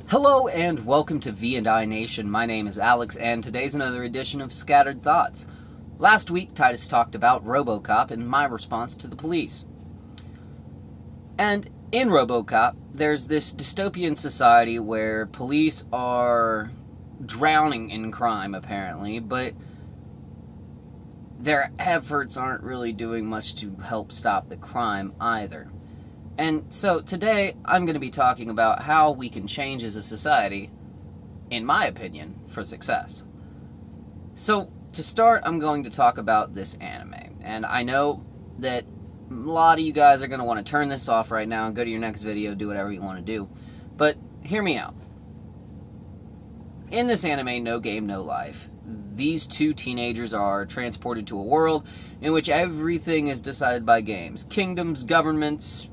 Hello and welcome to V&I Nation. My name is Alex and today's another edition of Scattered Thoughts. Last week, Titus talked about RoboCop and my response to the police. And in RoboCop, there's this dystopian society where police are drowning in crime, apparently, but their efforts aren't really doing much to help stop the crime either. And so today, I'm going to be talking about how we can change as a society, in my opinion, for success. So, to start, I'm going to talk about this anime. And I know that a lot of you guys are going to want to turn this off right now and go to your next video, do whatever you want to do. But, hear me out. In this anime, No Game, No Life, these two teenagers are transported to a world in which everything is decided by games. Kingdoms, governments.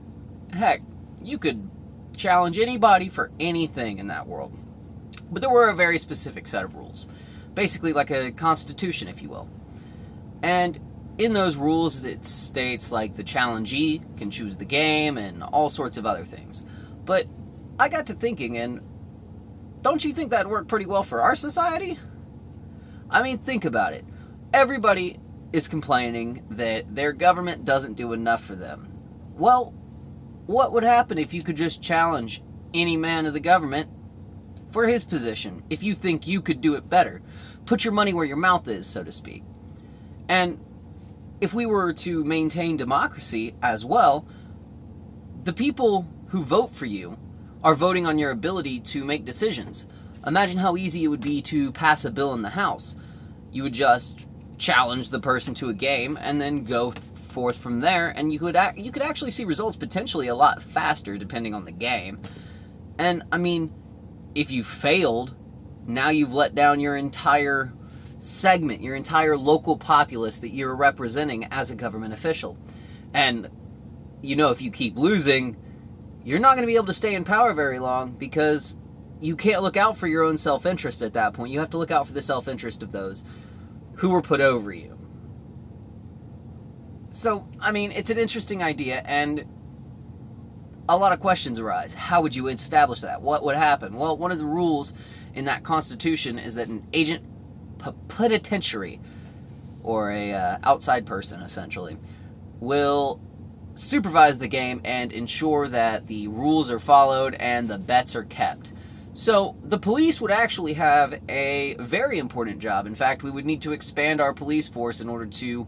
Heck, you could challenge anybody for anything in that world. But there were a very specific set of rules. Basically like a constitution, if you will. And in those rules, it states like the challengee can choose the game and all sorts of other things. But I got to thinking, and don't you think that worked pretty well for our society? I mean, think about it. Everybody is complaining that their government doesn't do enough for them. Well, what would happen if you could just challenge any man of the government for his position, if you think you could do it better? Put your money where your mouth is, so to speak. And if we were to maintain democracy as well, the people who vote for you are voting on your ability to make decisions. Imagine how easy it would be to pass a bill in the House. You would just challenge the person to a game and then go forth from there, and you could actually see results potentially a lot faster depending on the game. And I mean, if you failed, now you've let down your entire segment, your entire local populace that you're representing as a government official. And you know, if you keep losing, you're not going to be able to stay in power very long, because you can't look out for your own self-interest at that point. You have to look out for the self-interest of those who were put over you. So, I mean, it's an interesting idea, and a lot of questions arise. How would you establish that? What would happen? Well, one of the rules in that constitution is that an agent penitentiary, or a outside person, essentially, will supervise the game and ensure that the rules are followed and the bets are kept. So, the police would actually have a very important job. In fact, we would need to expand our police force in order to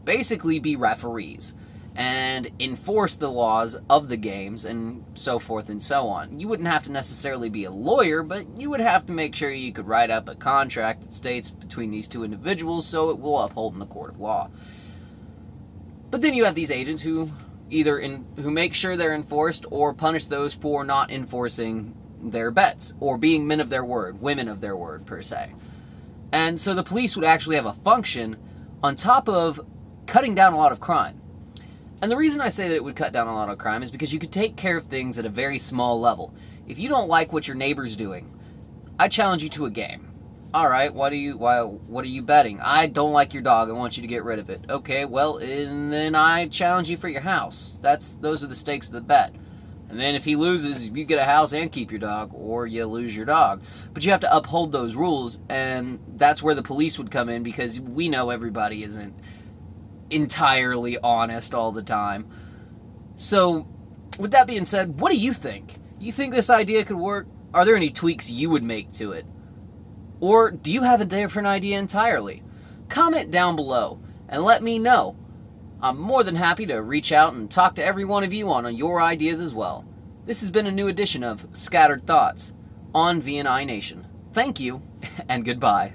basically be referees and enforce the laws of the games and so forth and so on. You wouldn't have to necessarily be a lawyer, but you would have to make sure you could write up a contract that states between these two individuals so it will uphold in the court of law. But then you have these agents who who make sure they're enforced or punish those for not enforcing their bets or being men of their word, women of their word per se. And so the police would actually have a function on top of cutting down a lot of crime. And the reason I say that it would cut down a lot of crime is because you could take care of things at a very small level. If you don't like what your neighbor's doing, I challenge you to a game. Alright, what are you betting? I don't like your dog, I want you to get rid of it. Okay, well, and then I challenge you for your house. Those are the stakes of the bet. And then if he loses, you get a house and keep your dog, or you lose your dog. But you have to uphold those rules, and that's where the police would come in, because we know everybody isn't entirely honest all the time. So, with that being said, what do you think? You think this idea could work? Are there any tweaks you would make to it? Or do you have a different idea entirely? Comment down below and let me know. I'm more than happy to reach out and talk to every one of you on your ideas as well. This has been a new edition of Scattered Thoughts on V&I Nation. Thank you, and goodbye.